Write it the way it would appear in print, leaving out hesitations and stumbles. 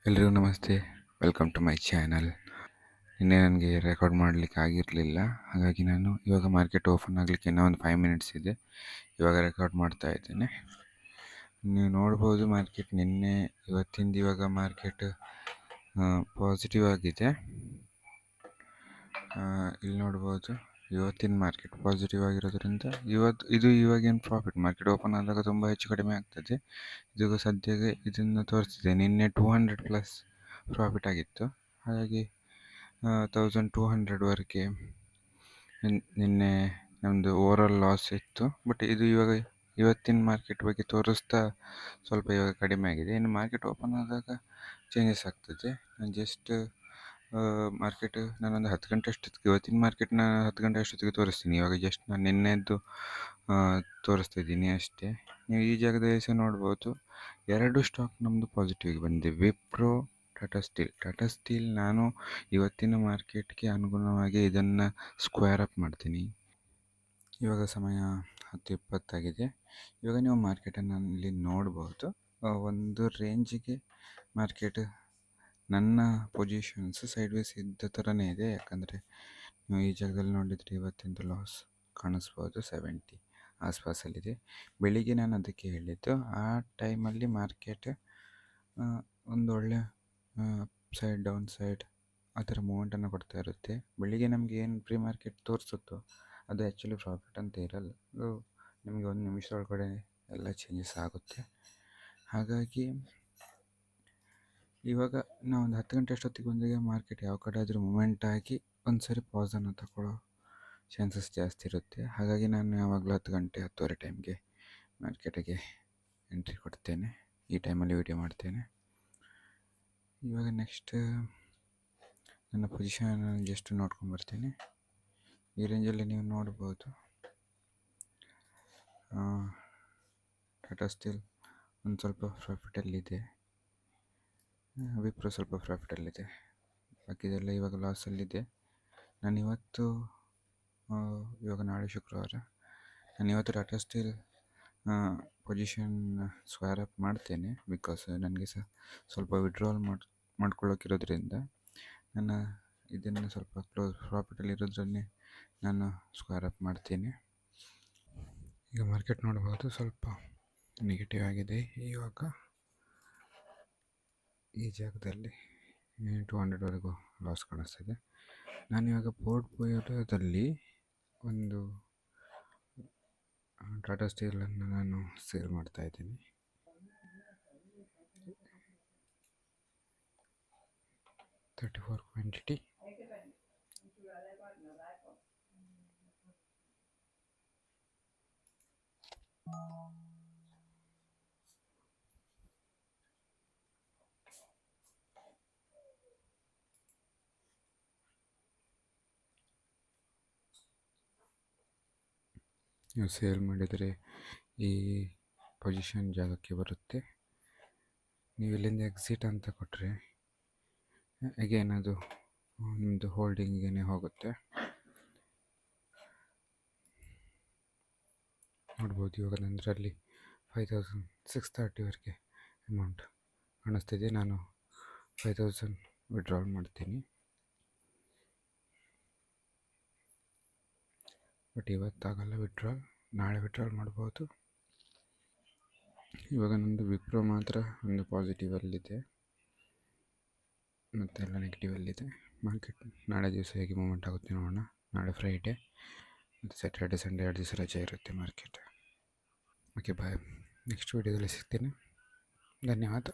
ಎಲ್ರಿಗೂ ನಮಸ್ತೆ. Welcome to my channel. ನಿನ್ನೆ ನನಗೆ ರೆಕಾರ್ಡ್ ಮಾಡಲಿಕ್ಕೆ ಆಗಿರಲಿಲ್ಲ, ಹಾಗಾಗಿ ನಾನು ಇವಾಗ ಮಾರ್ಕೆಟ್ ಓಪನ್ ಆಗಲಿಕ್ಕೆ ಇನ್ನೂ ಒಂದು 5 ಮಿನಿಟ್ಸ್ ಇದೆ. ಇವಾಗ ರೆಕಾರ್ಡ್ ಮಾಡ್ತಾ ಇದ್ದೇನೆ. ನೀವು ನೋಡ್ಬೋದು ಮಾರ್ಕೆಟ್ ನಿನ್ನೆ ಇವತ್ತಿಂದ ಇವಾಗ ಮಾರ್ಕೆಟ್ ಪಾಸಿಟಿವ್ ಆಗಿದೆ. ಇಲ್ಲಿ ನೋಡ್ಬೋದು ಇವತ್ತಿನ ಮಾರ್ಕೆಟ್ ಪಾಸಿಟಿವ್ ಆಗಿರೋದ್ರಿಂದ ಇವಾಗೇನು ಪ್ರಾಫಿಟ್ ಮಾರ್ಕೆಟ್ ಓಪನ್ ಆದಾಗ ತುಂಬ ಹೆಚ್ಚು ಕಡಿಮೆ ಆಗ್ತದೆ. ಇದು ಸದ್ಯಕ್ಕೆ ಇದನ್ನು ತೋರಿಸ್ತಿದೆ. ನಿನ್ನೆ 200 ಪ್ಲಸ್ ಪ್ರಾಫಿಟ್ ಆಗಿತ್ತು, ಹಾಗಾಗಿ 1200ವರೆಗೆ ನಿನ್ನೆ ನಮ್ಮದು ಓವರಾಲ್ ಲಾಸ್ ಇತ್ತು. ಬಟ್ ಇದು ಇವತ್ತಿನ ಮಾರ್ಕೆಟ್ ಬಗ್ಗೆ ತೋರಿಸ್ತಾ ಸ್ವಲ್ಪ ಇವಾಗ ಕಡಿಮೆ ಆಗಿದೆ. ಇನ್ನು ಮಾರ್ಕೆಟ್ ಓಪನ್ ಆದಾಗ ಚೇಂಜಸ್ ಆಗ್ತದೆ. ನಾನು ಜಸ್ಟ್ ಮಾರ್ಕೆಟ್ ನಾನೊಂದು 10 ಗಂಟೆ ಅಷ್ಟೊತ್ತಿಗೆ ಇವತ್ತಿನ ಮಾರ್ಕೆಟ್ನ 10 ಗಂಟೆ ಅಷ್ಟೊತ್ತಿಗೆ ತೋರಿಸ್ತೀನಿ. ಇವಾಗ ಜಸ್ಟ್ ನಾನು ನಿನ್ನೆದ್ದು ತೋರಿಸ್ತಾ ಇದ್ದೀನಿ ಅಷ್ಟೇ. ನೀವು ಈ ಜಾಗದಲ್ಲಿ ಸಹ ನೋಡ್ಬೋದು, 2 ಸ್ಟಾಕ್ ನಮ್ಮದು ಪಾಸಿಟಿವ್ ಬಂದಿದೆ, ವಿಪ್ರೋ, ಟಾಟಾ ಸ್ಟೀಲ್. ನಾನು ಇವತ್ತಿನ ಮಾರ್ಕೆಟ್ಗೆ ಅನುಗುಣವಾಗಿ ಇದನ್ನು ಸ್ಕ್ವೇರ್ ಅಪ್ ಮಾಡ್ತೀನಿ. ಇವಾಗ ಸಮಯ 10:20 ಆಗಿದೆ. ಇವಾಗ ನೀವು ಮಾರ್ಕೆಟನ್ನು ಇಲ್ಲಿ ನೋಡ್ಬೋದು. ಒಂದು ರೇಂಜಿಗೆ ಮಾರ್ಕೆಟ್ ನನ್ನ ಪೊಸಿಷನ್ಸ್ ಸೈಡ್ ವೇಸ್ ಇದ್ದ ಥರನೇ ಇದೆ. ಯಾಕಂದರೆ ನೀವು ಈ ಜಾಗದಲ್ಲಿ ನೋಡಿದರೆ ಇವತ್ತಿಂದು ಲಾಸ್ ಕಾಣಿಸ್ಬೋದು, 70 ಆಸ್ಪಾಸಲ್ಲಿದೆ. ಬೆಳಿಗ್ಗೆ ನಾನು ಅದಕ್ಕೆ ಹೇಳಿದ್ದು, ಆ ಟೈಮಲ್ಲಿ ಮಾರ್ಕೆಟ್ ಒಂದೊಳ್ಳೆ ಅಪ್ ಸೈಡ್ ಡೌನ್ ಸೈಡ್ ಆ ಥರ ಮೂಮೆಂಟನ್ನು ಕೊಡ್ತಾ ಇರುತ್ತೆ. ಬೆಳಿಗ್ಗೆ ನಮಗೆ ಏನು ಪ್ರೀ ಮಾರ್ಕೆಟ್ ತೋರಿಸುತ್ತೋ ಅದು ಆ್ಯಕ್ಚುಲಿ ಪ್ರಾಫಿಟ್ ಅಂತ ಇರಲ್ಲ. ಅದು ನಿಮಗೆ 1 ನಿಮಿಷ ಒಳಗಡೆ ಎಲ್ಲ ಚೇಂಜಸ್ ಆಗುತ್ತೆ. ಹಾಗಾಗಿ ಇವಾಗ ನಾವು ಒಂದು 10 ಗಂಟೆ ಅಷ್ಟೊತ್ತಿಗೆ ಬಂದಾಗ ಮಾರ್ಕೆಟ್ ಯಾವ ಕಡೆ ಆದರೂ ಮೂಮೆಂಟ್ ಆಗಿ ಒಂದು ಸರಿ ಪಾಸನ್ನು ತಗೊಳ್ಳೋ ಚಾನ್ಸಸ್ ಜಾಸ್ತಿ ಇರುತ್ತೆ. ಹಾಗಾಗಿ ನಾನು ಯಾವಾಗಲೂ 10 ಗಂಟೆ 10:30 ಟೈಮ್ಗೆ ಮಾರ್ಕೆಟಿಗೆ ಎಂಟ್ರಿ ಕೊಡ್ತೇನೆ. ಈ ಟೈಮಲ್ಲಿ ವಿಡಿಯೋ ಮಾಡ್ತೇನೆ. ಇವಾಗ ನೆಕ್ಸ್ಟ್ ನನ್ನ ಪೊಸಿಷನ್ ಜಸ್ಟ್ ನೋಡ್ಕೊಂಬರ್ತೇನೆ. ಈ ರೇಂಜಲ್ಲಿ ನೀವು ನೋಡ್ಬೋದು, ಟಾಟಾ ಸ್ಟೀಲ್ ಒಂದು ಸ್ವಲ್ಪ ಪ್ರಾಫಿಟಲ್ಲಿದೆ, ವಿಪ್ರೋ ಸ್ವಲ್ಪ ಪ್ರಾಫಿಟಲ್ಲಿದೆ, ಬಾಕಿದೆಲ್ಲ ಇವಾಗ ಲಾಸಲ್ಲಿದೆ. ನಾನು ಇವಾಗ ನಾಳೆ ಶುಕ್ರವಾರ, ನಾನು ಇವತ್ತು Tata steel position square up ಮಾಡ್ತೇನೆ. ಬಿಕಾಸ್ ನನಗೆ ಸಹ ಸ್ವಲ್ಪ ವಿಡ್ರಾಲ್ ಮಾಡ್ಕೊಳ್ಳೋಕ್ಕಿರೋದ್ರಿಂದ ನನ್ನ ಇದನ್ನು ಸ್ವಲ್ಪ ಪ್ರಾಫಿಟಲ್ಲಿರೋದ್ರನ್ನೇ ನಾನು ಸ್ಕ್ವೇರ್ ಅಪ್ ಮಾಡ್ತೀನಿ. ಈಗ ಮಾರ್ಕೆಟ್ ನೋಡ್ಬೋದು ಸ್ವಲ್ಪ ನೆಗೆಟಿವ್ ಆಗಿದೆ. ಇವಾಗ ಈ ಜಾಗದಲ್ಲಿ 200ವರೆಗೂ ಲಾಸ್ ಕಾಣಿಸ್ತಿದೆ. ನಾನಿವಾಗ ಪೋರ್ಟ್ಫೋಲಿಯೋದಲ್ಲಿ ಒಂದು ಟಾಟಾ ಸ್ಟೀಲನ್ನು ನಾನು ಸೇಲ್ ಮಾಡ್ತಾ ಇದ್ದೀನಿ. $34 ಕ್ವಾಂಟಿಟಿ. ನೀವು ಸೇಲ್ ಮಾಡಿದರೆ ಈ ಪೊಸಿಷನ್ ಜಾಗಕ್ಕೆ ಬರುತ್ತೆ. ನೀವು ಇಲ್ಲಿಂದ ಎಕ್ಸಿಟ್ ಅಂತ ಕೊಟ್ಟರೆ ಅಗೇನ್ ಅದು ನಿಮ್ಮದು ಹೋಲ್ಡಿಂಗಿಗೆ ಹೋಗುತ್ತೆ. ನೋಡ್ಬೋದು ಇವಾಗ ನಂದರಲ್ಲಿ 5630ವರೆಗೆ ಅಮೌಂಟ್ ಕಾಣಿಸ್ತಿದೆ. ನಾನು 5000 ವಿಡ್ರಾಲ್ ಮಾಡ್ತೀನಿ. ಬಟ್ ಇವತ್ತಾಗಲ್ಲ ವಿಡ್ರಾಲ್, ನಾಳೆ ವಿಡ್ರಾಲ್ ಮಾಡ್ಬೋದು. ಇವಾಗ ನಮ್ಮದು ವಿಪ್ರೋ ಮಾತ್ರ ಒಂದು ಪಾಸಿಟಿವಲ್ಲಿದೆ, ಮತ್ತೆಲ್ಲ ನೆಗೆಟಿವಲ್ಲಿದೆ. ಮಾರ್ಕೆಟ್ ನಾಳೆ ದಿವಸ ಹೇಗೆ ಮೂಮೆಂಟ್ ಆಗುತ್ತೆ ನೋಡೋಣ. ನಾಳೆ ಫ್ರೈಡೇ ಮತ್ತು ಸ್ಯಾಟರ್ಡೆ ಸಂಡೇ 2 ದಿವಸ ರಜೆ ಇರುತ್ತೆ ಮಾರ್ಕೆಟ್. ಓಕೆ, ಬಾಯ್. ನೆಕ್ಸ್ಟ್ ವೀಡಿಯೋದಲ್ಲಿ ಸಿಗ್ತೀನಿ. ಧನ್ಯವಾದ.